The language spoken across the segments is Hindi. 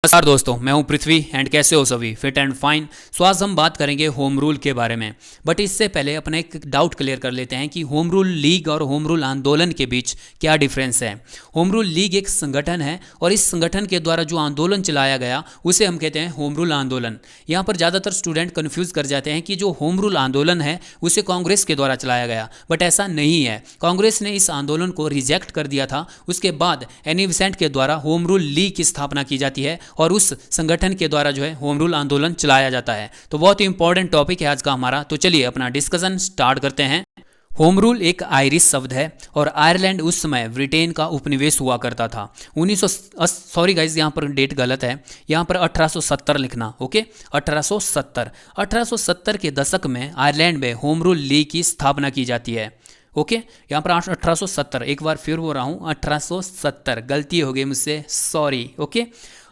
नमस्कार दोस्तों, मैं हूं पृथ्वी एंड कैसे हो सभी फिट एंड फाइन। सो आज हम बात करेंगे होम रूल के बारे में। बट इससे पहले अपना एक डाउट क्लियर कर लेते हैं कि होम रूल लीग और होम रूल आंदोलन के बीच क्या डिफरेंस है। होम रूल लीग एक संगठन है और इस संगठन के द्वारा जो आंदोलन चलाया गया उसे हम कहते हैं होम रूल आंदोलन। यहाँ पर ज़्यादातर स्टूडेंट कन्फ्यूज़ कर जाते हैं कि जो होम रूल आंदोलन है उसे कांग्रेस के द्वारा चलाया गया, बट ऐसा नहीं है। कांग्रेस ने इस आंदोलन को रिजेक्ट कर दिया था। उसके बाद एनी बेसेंट के द्वारा होम रूल लीग की स्थापना की जाती है और उस संगठन के द्वारा जो है होम रूल आंदोलन चलाया जाता है। तो बहुत ही इंपॉर्टेंट टॉपिक है आज का हमारा। तो चलिए अपना डिस्कशन स्टार्ट करते हैं। होम रूल एक आयरिश शब्द है और आयरलैंड उस समय ब्रिटेन का उपनिवेश हुआ करता था। 1900 सॉरी गाइज, यहाँ पर डेट गलत है, यहाँ पर 1870 लिखना। ओके, 1870 के दशक में आयरलैंड में होम रूल लीग की स्थापना की जाती है। ओके, यहाँ पर 1870, एक बार फिर हो रहा हूँ 1870, गलती हो गई मुझसे, सॉरी। ओके,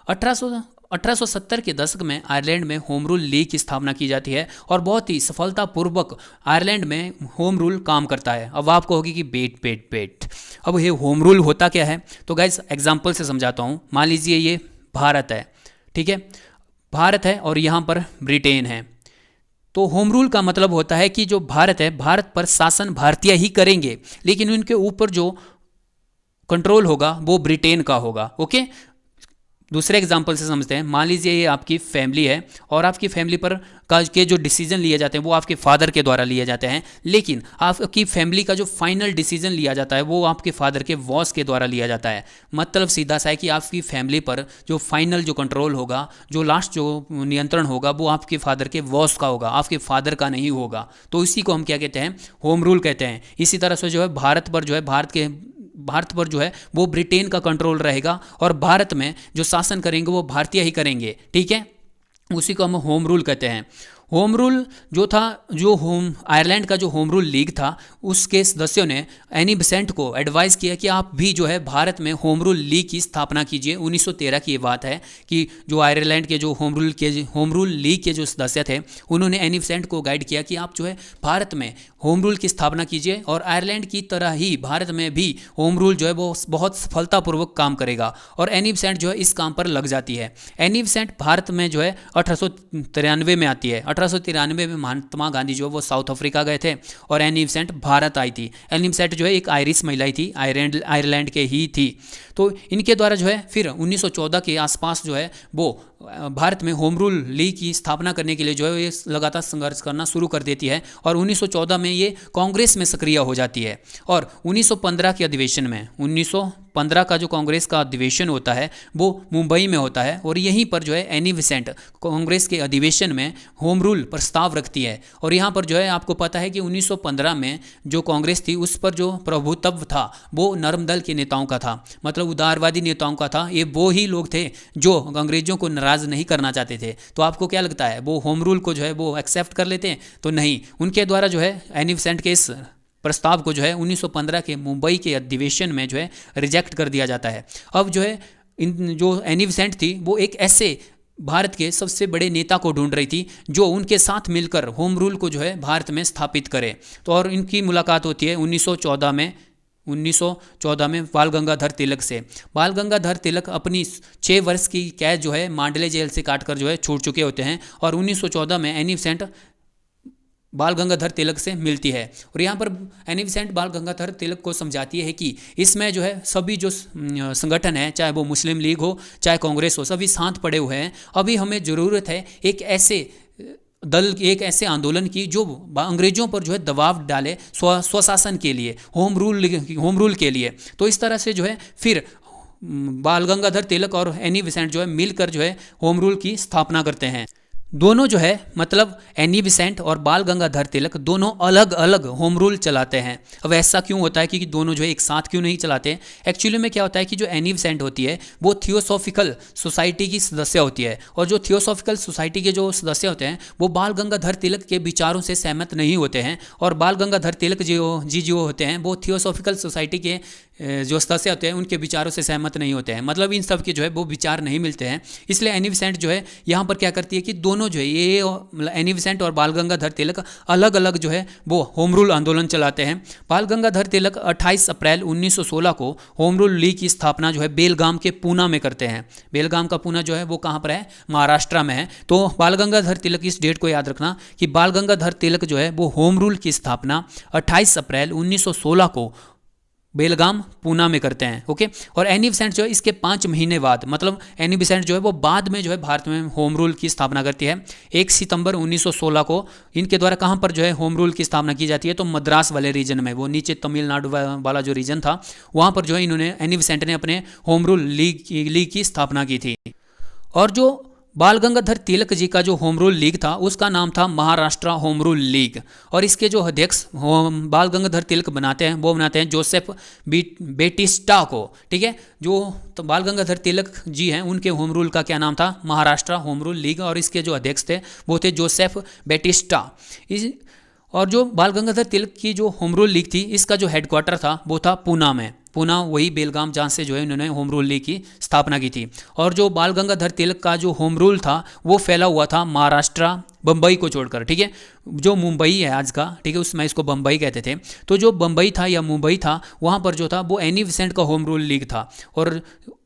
1870 के दशक में आयरलैंड में होम रूल लीग की स्थापना की जाती है और बहुत ही सफलतापूर्वक आयरलैंड में होम रूल काम करता है। अब आपको होगी कि बेट अब ये होम रूल होता क्या है, तो गाइस एग्जांपल से समझाता हूँ। मान लीजिए ये भारत है, ठीक है, भारत है और यहाँ पर ब्रिटेन है। तो होम रूल का मतलब होता है कि जो भारत है, भारत पर शासन भारतीय ही करेंगे, लेकिन उनके ऊपर जो कंट्रोल होगा वो ब्रिटेन का होगा। ओके, दूसरे एग्जाम्पल से समझते हैं। मान लीजिए ये आपकी फैमिली है और आपकी फैमिली पर के जो डिसीजन लिए जाते हैं वो आपके फादर के द्वारा लिए जाते हैं, लेकिन आपकी फैमिली का जो फाइनल डिसीजन लिया जाता है वो आपके फादर के बॉस के द्वारा लिया जाता है। मतलब सीधा सा है कि आपकी फैमिली पर जो फाइनल जो कंट्रोल होगा, जो लास्ट जो नियंत्रण होगा वो आपके फादर के बॉस का होगा, आपके फादर का नहीं होगा। तो इसी को हम क्या कहते हैं, होम रूल कहते हैं। इसी तरह से जो है भारत पर जो है भारत पर जो है वो ब्रिटेन का कंट्रोल रहेगा और भारत में जो शासन करेंगे वो भारतीय ही करेंगे, ठीक है। उसी को हम होम रूल कहते हैं। होम रूल जो था, जो आयरलैंड का जो होम रूल लीग था, उसके सदस्यों ने एनी बेसेंट को एडवाइस किया कि आप भी जो है भारत में होम रूल लीग की स्थापना कीजिए। 1913 की ये बात है कि जो आयरलैंड के जो होम रूल लीग के जो सदस्य थे उन्होंने एनी बेसेंट को गाइड किया कि आप जो है भारत में होम रूल की स्थापना कीजिए और आयरलैंड की तरह ही भारत में भी होम रूल जो है वो बहुत सफलतापूर्वक काम करेगा। और एनी बेसेंट जो है इस काम पर लग जाती है। एनी बेसेंट भारत में जो है 1893 में आती है। 1893 में महात्मा गांधी जो है वो साउथ अफ्रीका गए थे और एनी बेसेंट भारत आई थी। एनी बेसेंट जो है एक आयरिश महिला थी, आयरलैंड के ही थी। तो इनके द्वारा जो है फिर 1914 के आसपास जो है वो भारत में होम रूल लीग की स्थापना करने के लिए जो है ये लगातार संघर्ष करना शुरू कर देती है और 1914 में ये कांग्रेस में सक्रिय हो जाती है। और 1915 के अधिवेशन में, 1915 का जो कांग्रेस का अधिवेशन होता है वो मुंबई में होता है और यहीं पर जो है एनी बेसेंट कांग्रेस के अधिवेशन में होम रूल प्रस्ताव रखती है। और यहाँ पर जो है आपको पता है कि 1915 में जो कांग्रेस थी उस पर जो प्रभुत्व था वो नरम दल के नेताओं का था, मतलब उदारवादी नेताओं का था। ये वो ही लोग थे जो अंग्रेजों को नाराज नहीं करना चाहते थे। तो आपको क्या लगता है, वो होम रूल को जो है वो एक्सेप्ट कर लेते हैं? तो नहीं, उनके द्वारा जो है एनी बेसेंट के इस प्रस्ताव को जो है 1915 के मुंबई के अधिवेशन में जो है रिजेक्ट कर दिया जाता है। अब जो है इन जो एनी बेसेंट थी वो एक ऐसे भारत के सबसे बड़े नेता को ढूंढ रही थी जो उनके साथ मिलकर होम रूल को जो है भारत में स्थापित करे। तो और इनकी मुलाकात होती है 1914 में बाल गंगाधर तिलक से। बाल गंगाधर तिलक अपनी 6 वर्ष की कैद जो है मांडले जेल से काटकर जो है छूट चुके होते हैं और 1914 में एनी बेसेंट बाल गंगाधर तिलक से मिलती है। और यहाँ पर एनी बेसेंट बाल गंगाधर तिलक को समझाती है कि इसमें जो है सभी जो संगठन है, चाहे वो मुस्लिम लीग हो चाहे कांग्रेस हो, सभी साथ पड़े हुए हैं। अभी हमें ज़रूरत है एक ऐसे आंदोलन की जो अंग्रेजों पर जो है दबाव डाले स्वशासन के लिए, होम रूल के लिए। तो इस तरह से जो है फिर बाल गंगाधर तिलक और एनी बेसेंट जो है मिलकर जो है होम रूल की स्थापना करते हैं। दोनों जो है मतलब एनी बेसेंट और बाल गंगाधर तिलक दोनों अलग अलग होम रूल चलाते हैं। अब ऐसा क्यों होता है कि दोनों जो है एक साथ क्यों नहीं चलाते? एक्चुअली में क्या होता है कि जो एनी बेसेंट होती है वो थियोसॉफिकल सोसाइटी की सदस्य होती है और जो थियोसॉफिकल सोसाइटी के जो सदस्य होते हैं वो बाल गंगाधर तिलक के विचारों से सहमत नहीं होते हैं। और बाल गंगाधर तिलक जो होते हैं वो थियोसॉफिकल सोसाइटी के जो सदस्य होते हैं उनके विचारों से सहमत नहीं होते हैं, मतलब इन सब के जो है वो विचार नहीं मिलते हैं। इसलिए एनी बेसेंट जो है यहाँ पर क्या करती है कि दोनों जो है ये मतलब एनी बेसेंट और बाल गंगाधर तिलक अलग अलग जो है वो होम रूल आंदोलन चलाते हैं। बाल गंगाधर तिलक 28 अप्रैल 1916 को होम रूल लीग की स्थापना जो है बेलगाम के पूना में करते हैं। बेलगाम का पूना जो है वो कहाँ पर है, महाराष्ट्र में है। तो बाल गंगाधर तिलक, इस डेट को याद रखना कि बाल गंगाधर तिलक जो है वो होम रूल की स्थापना 28 अप्रैल 1916 को बेलगाम पूना में करते हैं। ओके, और एनी बेसेंट जो है इसके 5 महीने बाद, मतलब एनी बेसेंट जो है वो बाद में जो है भारत में होम रूल की स्थापना करती है। 1 सितंबर 1916 को इनके द्वारा कहाँ पर जो है होम रूल की स्थापना की जाती है, तो मद्रास वाले रीजन में, वो नीचे तमिलनाडु वाला जो रीजन था वहाँ पर जो है इन्होंने एनी बेसेंट ने अपने होम रूल लीग की स्थापना की थी। और जो बाल गंगाधर तिलक जी का जो होम रूल लीग था उसका नाम था महाराष्ट्र होम रूल लीग, और इसके जो अध्यक्ष बाल गंगाधर तिलक बनाते हैं वो बनाते हैं जोसेफ बेटिस्टा को। ठीक है, जो तो बाल गंगाधर तिलक जी हैं उनके होम रूल का क्या नाम था, महाराष्ट्र होम रूल लीग, और इसके जो अध्यक्ष थे वो थे जोसेफ बेटिस्टा। और जो बाल गंगाधर तिलक की जो होम रूल लीग थी इसका जो हेडक्वार्टर था वो था पूना में। पूना वही बेलगाम जहाँ से जो है इन्होंने होम रूल लीग की स्थापना की थी। और जो बाल गंगाधर तिलक का जो होम रूल था वो फैला हुआ था महाराष्ट्र, बम्बई को छोड़कर। ठीक है, जो मुंबई है आज का, ठीक है, उसमें इसको बम्बई कहते थे। तो जो बम्बई था या मुंबई था वहाँ पर जो था वो एनी बेसेंट का होम रूल लीग था, और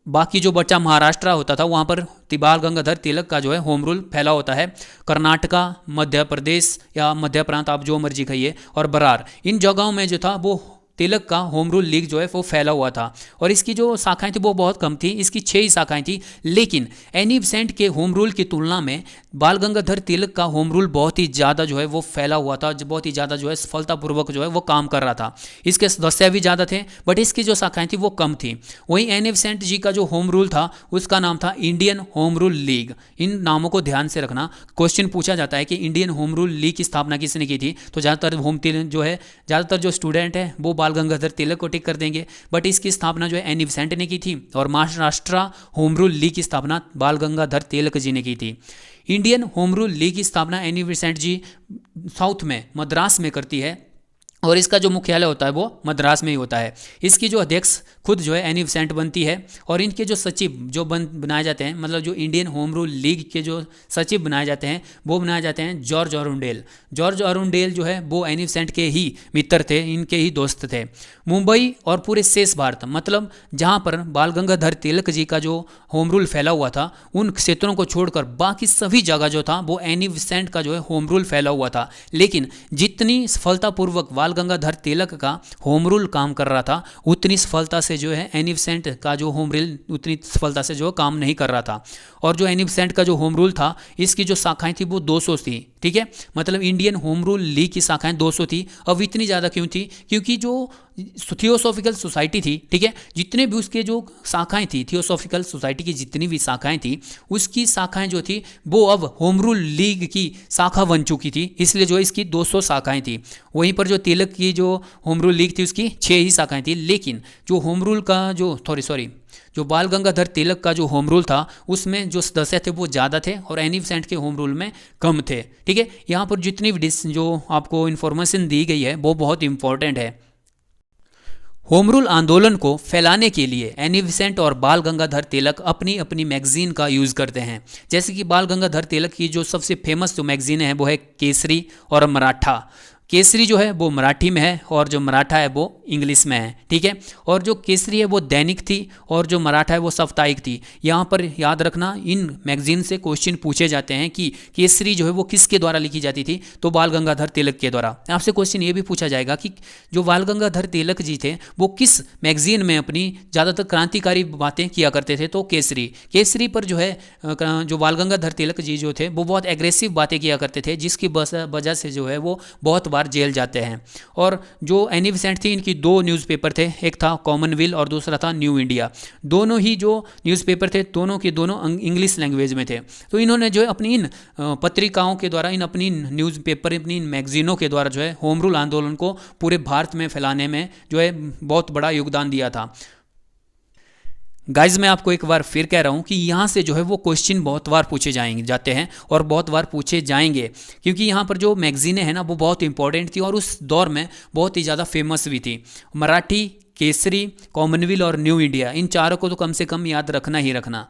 बाकी जो बच्चा महाराष्ट्र होता था वहाँ पर बाल गंगाधर तिलक का जो है होम रूल फैला होता है। कर्नाटका, मध्य प्रदेश या मध्य प्रांत, आप जो मर्जी कहिए, और बरार, इन जगहों में जो था वो तिलक का होम रूल लीग जो है वो फैला हुआ था। और इसकी जो शाखाएं थी वो बहुत कम थी, इसकी 6 ही शाखाएं थी। लेकिन एनी बेसेंट के होम रूल की तुलना में बाल गंगाधर तिलक का होम रूल बहुत ही ज़्यादा जो है वो फैला हुआ था, बहुत ही ज़्यादा जो है सफलतापूर्वक जो है वो काम कर रहा था। इसके सदस्य भी ज़्यादा थे बट इसकी जो शाखाएं थी वो कम थी। वहीं एनी बेसेंट जी का जो होम रूल था उसका नाम था इंडियन होम रूल लीग। इन नामों को ध्यान से रखना, क्वेश्चन पूछा जाता है कि इंडियन होम रूल लीग की स्थापना किसने की थी, तो ज़्यादातर जो स्टूडेंट है वो बाल गंगाधर तिलक को टिक कर देंगे, बट इसकी स्थापना जो है एनी बेसेंट ने की थी, और महाराष्ट्र होम रूल लीग की स्थापना बाल गंगाधर तिलक जी ने की थी। इंडियन होम रूल लीग की स्थापना एनी बेसेंट जी साउथ में मद्रास में करती है, और इसका जो मुख्यालय होता है वो मद्रास में ही होता है। इसकी जो अध्यक्ष खुद जो है एनी बेसेंट बनती है, और इनके जो सचिव जो बनाए जाते हैं, मतलब जो इंडियन होम रूल लीग के जो सचिव बनाए जाते हैं वो बनाए जाते हैं जॉर्ज अरुंडेल। जॉर्ज अरुंडेल जो है वो एनी बेसेंट के ही मित्र थे, इनके ही दोस्त थे। मुंबई और पूरे शेष भारत, मतलब जहाँ पर बाल गंगाधर तिलक जी का जो होम रूल फैला हुआ था उन क्षेत्रों को छोड़कर बाकी सभी जगह जो था वो एनी बेसेंट का जो है होम रूल फैला हुआ था। लेकिन जितनी सफलतापूर्वक बाल गंगाधर तिलक का होम रूल काम कर रहा था उतनी सफलता से जो है एनी बेसेंट का जो होम रूल उतनी सफलता से जो काम नहीं कर रहा था। और जो एनी बेसेंट का जो होम रूल था इसकी जो शाखाएं थी वो 200 थी। ठीक है, मतलब इंडियन होम रूल लीग की शाखाएं 200 थी। अब इतनी ज़्यादा क्यों थी, क्योंकि जो थियोसॉफिकल सोसाइटी थी, ठीक है, जितने भी उसके जो शाखाएं थी, थियोसॉफिकल सोसाइटी की जितनी भी शाखाएं थी उसकी शाखाएं जो थी वो अब होम रूल लीग की शाखा बन चुकी थी, इसलिए जो इसकी 200 शाखाएं थी। वहीं पर जो तिलक की जो होम रूल लीग थी उसकी 6 ही शाखाएं थी। लेकिन जो होम रूल का जो जो बाल गंगाधर तिलक का जो होम रूल था उसमें जो सदस्य थे वो ज़्यादा थे और एनी बेसेंट के होम रूल में कम थे। ठीक है, यहाँ पर जितनी भी जो आपको इन्फॉर्मेशन दी गई है वो बहुत इंपॉर्टेंट है। होम रूल आंदोलन को फैलाने के लिए एनी बेसेंट और बाल गंगाधर तिलक अपनी अपनी मैगजीन का यूज़ करते हैं। जैसे कि बाल गंगाधर तिलक की जो सबसे फेमस जो मैगजीन है वो है केसरी और मराठा। केसरी जो है वो मराठी में है और जो मराठा है वो इंग्लिश में है। ठीक है, और जो केसरी है वो दैनिक थी और जो मराठा है वो साप्ताहिक थी। यहाँ पर याद रखना इन मैगजीन से क्वेश्चन पूछे जाते हैं कि केसरी जो है वो किसके द्वारा लिखी जाती थी, तो बाल गंगाधर तिलक के द्वारा। आपसे क्वेश्चन ये भी पूछा जाएगा कि जो बाल गंगाधर तिलक जी थे वो किस मैगजीन में अपनी ज़्यादातर क्रांतिकारी बातें किया करते थे, तो केसरी पर जो है जो बाल गंगाधर तिलक जी जो थे वो बहुत एग्रेसिव बातें किया करते थे, जिसकी वजह से जो है वो बहुत बार जेल जाते हैं। और जो एनी बेसेंट थी इनकी 2 न्यूज़पेपर थे, एक था कॉमनवेल्थ और दूसरा था न्यू इंडिया। दोनों ही जो न्यूज़पेपर थे दोनों के दोनों इंग्लिश लैंग्वेज में थे। तो इन्होंने जो है अपनी इन पत्रिकाओं के द्वारा, इन अपनी न्यूज़पेपर, अपनी इन मैगजीनों के द्वारा जो है होम रूल आंदोलन को पूरे भारत में फैलाने में जो है बहुत बड़ा योगदान दिया था। गाइज मैं आपको एक बार फिर कह रहा हूँ कि यहाँ से जो है वो क्वेश्चन बहुत बार पूछे जाते हैं और बहुत बार पूछे जाएंगे, क्योंकि यहाँ पर जो मैगजीनें हैं ना वो बहुत इंपॉर्टेंट थी और उस दौर में बहुत ही ज़्यादा फेमस भी थी। मराठी केसरी, कॉमनवेल्थ और न्यू इंडिया, इन चारों को तो कम से कम याद रखना ही रखना।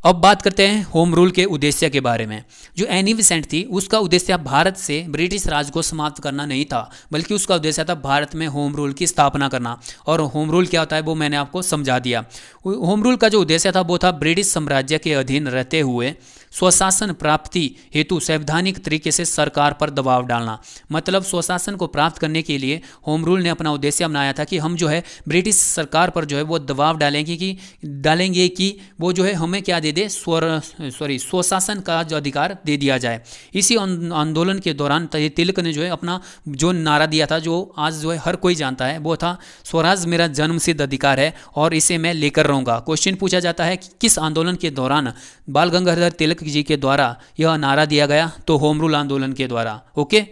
अब बात करते हैं होम रूल के उद्देश्य के बारे में। जो एनी बेसेंट थी उसका उद्देश्य भारत से ब्रिटिश राज को समाप्त करना नहीं था, बल्कि उसका उद्देश्य था भारत में होम रूल की स्थापना करना। और होम रूल क्या होता है वो मैंने आपको समझा दिया। होम रूल का जो उद्देश्य था वो था ब्रिटिश साम्राज्य के अधीन रहते हुए स्वशासन प्राप्ति हेतु संवैधानिक तरीके से सरकार पर दबाव डालना। मतलब स्वशासन को प्राप्त करने के लिए होम रूल ने अपना उद्देश्य बनाया था कि हम जो है ब्रिटिश सरकार पर जो है वो दबाव डालेंगे कि वो जो है हमें क्या दे दे, स्वशासन का जो अधिकार दे दिया जाए। इसी आंदोलन के दौरान तिलक ने जो है अपना जो नारा दिया था, जो आज जो है हर कोई जानता है, वो था स्वराज मेरा जन्मसिद्ध अधिकार है और इसे मैं लेकर रहूँगा। क्वेश्चन पूछा जाता है कि किस आंदोलन के दौरान बाल गंगाधर तिलक जी के द्वारा यह नारा दिया गया, तो होम रूल आंदोलन के द्वारा। ओके,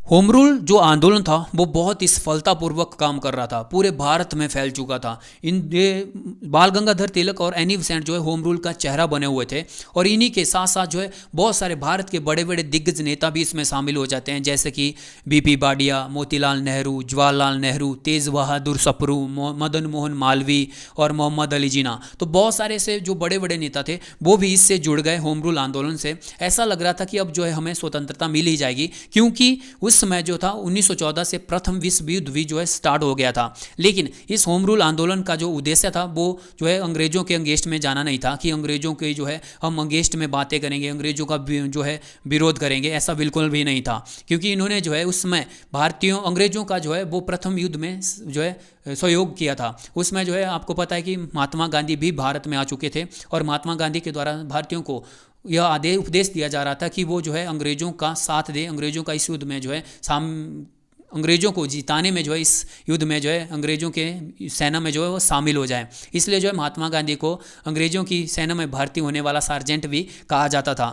होम रूल जो आंदोलन था वो बहुत ही सफलतापूर्वक काम कर रहा था, पूरे भारत में फैल चुका था। ये बाल गंगाधर तिलक और एनी बेसेंट जो है होम रूल का चेहरा बने हुए थे। और इन्हीं के साथ साथ जो है बहुत सारे भारत के बड़े बड़े दिग्गज नेता भी इसमें शामिल हो जाते हैं, जैसे कि बीपी बाडिया, मोतीलाल नेहरू, जवाहरलाल नेहरू, तेज बहादुर सप्रू, मदन मोहन मालवीय और मोहम्मद अली जिन्ना। तो बहुत सारे से जो बड़े बड़े नेता थे वो भी इससे जुड़ गए होम रूल आंदोलन से। ऐसा लग रहा था कि अब जो है हमें स्वतंत्रता मिल ही जाएगी, क्योंकि उस समय जो था 1914 से प्रथम विश्व युद्ध भी जो है स्टार्ट हो गया था। लेकिन इस होम रूल आंदोलन का जो उद्देश्य था वो जो है अंग्रेजों के अंगेस्ट में जाना नहीं था, कि अंग्रेजों के जो है हम अंगेस्ट में बातें करेंगे, अंग्रेजों का जो है विरोध करेंगे, ऐसा बिल्कुल भी नहीं था। क्योंकि इन्होंने जो है उस समय भारतीयों अंग्रेजों का जो है वो प्रथम युद्ध में जो है सहयोग किया था। उसमें जो है आपको पता है कि महात्मा गांधी भी भारत में आ चुके थे और महात्मा गांधी के द्वारा भारतीयों को यह आदेश उपदेश दिया जा रहा था कि वो जो है अंग्रेजों का साथ दे, अंग्रेजों का इस युद्ध में जो है अंग्रेजों को जिताने में जो है इस युद्ध में जो है अंग्रेजों के सेना में जो है वो शामिल हो जाए। इसलिए जो है महात्मा गांधी को अंग्रेजों की सेना में भर्ती होने वाला सार्जेंट भी कहा जाता था।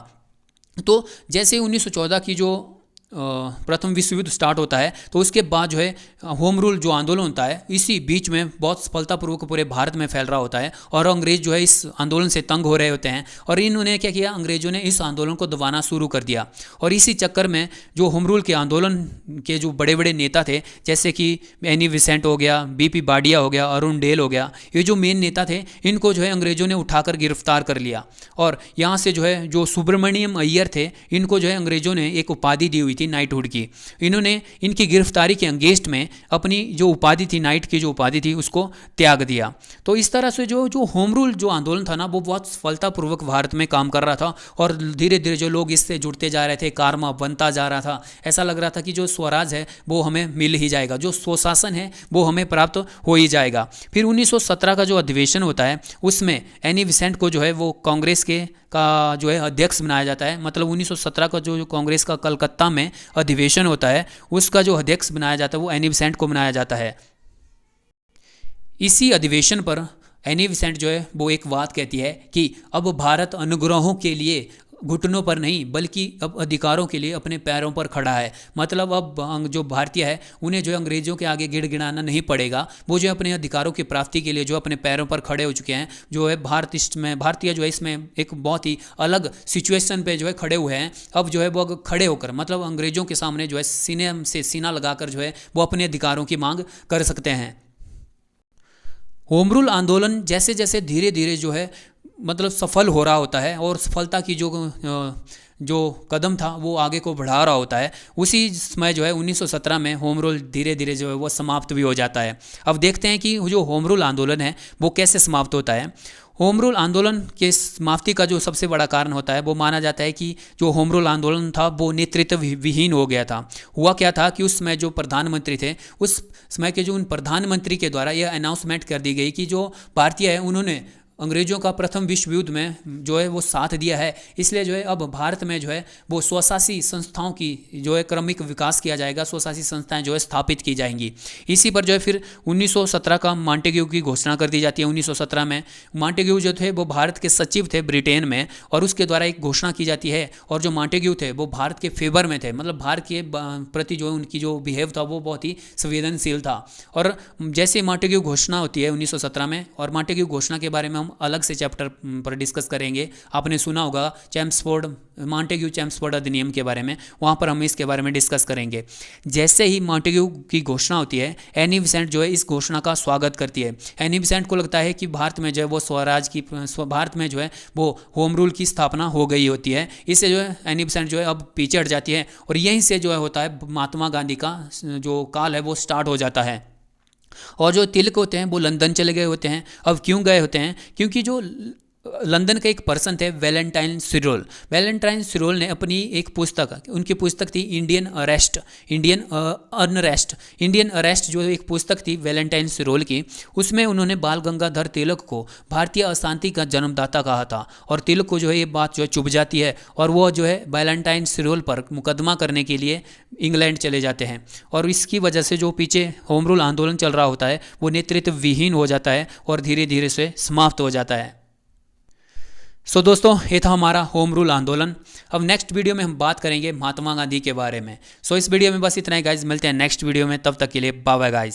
तो जैसे 1914 की जो प्रथम विश्व युद्ध स्टार्ट होता है, तो उसके बाद जो है होम रूल जो आंदोलन होता है इसी बीच में बहुत सफलतापूर्वक पूरे भारत में फैल रहा होता है और अंग्रेज जो है इस आंदोलन से तंग हो रहे होते हैं। और इन्होंने क्या किया, अंग्रेजों ने इस आंदोलन को दबाना शुरू कर दिया। और इसी चक्कर में जो होम रूल के आंदोलन के जो बड़े बड़े नेता थे, जैसे कि एनी बेसेंट हो गया, बीपी बाडिया हो गया, अरुण डेल हो गया, ये जो मेन नेता थे इनको जो है अंग्रेजों ने उठाकर गिरफ्तार कर लिया। और यहाँ से जो है जो सुब्रमण्यम अय्यर थे, इनको जो है अंग्रेजों ने एक उपाधि दी हुई थी नाइटहुड की। इन्होंने इनकी गिरफ्तारी के अंगेस्ट में अपनी जो उपाधि थी, नाइट की जो उपाधि थी, उसको त्याग दिया। तो इस तरह से जो होम रूल जो आंदोलन था ना, वो बहुत सफलतापूर्वक भारत में काम कर रहा था और धीरे धीरे जो लोग इससे जुड़ते जा रहे थे, कारवा बनता जा रहा था। ऐसा लग रहा था कि जो स्वराज है वो हमें मिल ही जाएगा, जो स्वशासन है वो हमें प्राप्त हो ही जाएगा। फिर 1917 का जो अधिवेशन होता है उसमें एनी बेसेंट को जो है वो कांग्रेस का जो है अध्यक्ष बनाया जाता है। मतलब 1917 का जो कांग्रेस का कलकत्ता में अधिवेशन होता है उसका जो अध्यक्ष बनाया जाता है वो एनी बेसेंट को बनाया जाता है। इसी अधिवेशन पर एनी बेसेंट जो है वो एक बात कहती है कि अब भारत अनुग्रहों के लिए घुटनों पर नहीं बल्कि अब अधिकारों के लिए अपने पैरों पर खड़ा है। मतलब अब जो भारतीय है उन्हें जो है अंग्रेजों के आगे गिड़गिड़ाना नहीं पड़ेगा। वो जो अपने अधिकारों की प्राप्ति के लिए जो अपने पैरों पर खड़े हो चुके हैं। जो है भारतीय जो है इसमें एक बहुत ही अलग सिचुएशन पे जो है खड़े हुए हैं। अब जो है वो खड़े होकर मतलब अंग्रेजों के सामने जो है सीने से सीना लगाकर जो है वो अपने अधिकारों की मांग कर सकते हैं। होम रूल आंदोलन जैसे जैसे धीरे धीरे जो है मतलब सफल हो रहा होता है और सफलता की जो कदम था वो आगे को बढ़ा रहा होता है, उसी समय जो है 1917 में होम रूल धीरे धीरे जो है वो समाप्त भी हो जाता है। अब देखते हैं कि जो होम रूल आंदोलन है वो कैसे समाप्त होता है। होम रूल आंदोलन के समाप्ति का जो सबसे बड़ा कारण होता है वो माना जाता है कि जो होम रूल आंदोलन था वो नेतृत्व विहीन हो गया था। हुआ क्या था कि उस समय जो प्रधानमंत्री थे, उस समय के जो उन प्रधानमंत्री के द्वारा यह अनाउंसमेंट कर दी गई कि जो भारतीय है उन्होंने अंग्रेजों का प्रथम विश्व युद्ध में जो है वो साथ दिया है, इसलिए जो है अब भारत में जो है वो स्वशासी संस्थाओं की जो है क्रमिक विकास किया जाएगा, स्वशासी संस्थाएं जो है स्थापित की जाएंगी। इसी पर जो है फिर 1917 का मॉन्टेग्यू की घोषणा कर दी जाती है। 1917 में मॉन्टेग्यू जो थे वो भारत के सचिव थे ब्रिटेन में और उसके द्वारा एक घोषणा की जाती है। और जो मॉन्टेग्यू थे वो भारत के फेवर में थे, मतलब भारत के प्रति जो उनकी जो बिहेव था वो बहुत ही संवेदनशील था। और जैसे मॉन्टेग्यू घोषणा होती है 1917 में, और मॉन्टेग्यू घोषणा के बारे में हम अलग से चैप्टर पर डिस्कस करेंगे। आपने सुना होगा चैम्सफोर्ड, मॉन्टेग्यू चैम्सफोर्ड अधिनियम के बारे में, वहाँ पर हम इसके बारे में डिस्कस करेंगे। जैसे ही मॉन्टेग्यू की घोषणा होती है, एनी बेसेंट जो है इस घोषणा का स्वागत करती है। एनी बेसेंट को लगता है कि भारत में जो है वो स्वराज की, भारत में जो है वो होम रूल की स्थापना हो गई होती है। इससे जो है एनी बेसेंट जो है अब पीछे हट जाती है और यहीं से जो है होता है महात्मा गांधी का जो काल है वो स्टार्ट हो जाता है। और जो तिलक होते हैं वो लंदन चले गए होते हैं। अब क्यों गए होते हैं? क्योंकि जो लंदन का एक पर्सन थे वैलेंटाइन सिरोल, वैलेंटाइन सिरोल ने अपनी एक पुस्तक, उनकी पुस्तक थी इंडियन अरेस्ट, इंडियन अरेस्ट जो एक पुस्तक थी वैलेंटाइन सिरोल की, उसमें उन्होंने बाल गंगाधर तिलक को भारतीय अशांति का जन्मदाता कहा था। और तिलक को जो है ये बात जो है चुभ जाती है और वो जो है वैलेंटाइन सिरोल पर मुकदमा करने के लिए इंग्लैंड चले जाते हैं। और इसकी वजह से जो पीछे होम रूल आंदोलन चल रहा होता है वो नेतृत्व विहीन हो जाता है और धीरे धीरे से समाप्त हो जाता है। दोस्तों, ये था हमारा होम रूल आंदोलन। अब नेक्स्ट वीडियो में हम बात करेंगे महात्मा गांधी के बारे में। इस वीडियो में बस इतना ही गाइज, मिलते हैं नेक्स्ट वीडियो में, तब तक के लिए बाय बाय गाइज।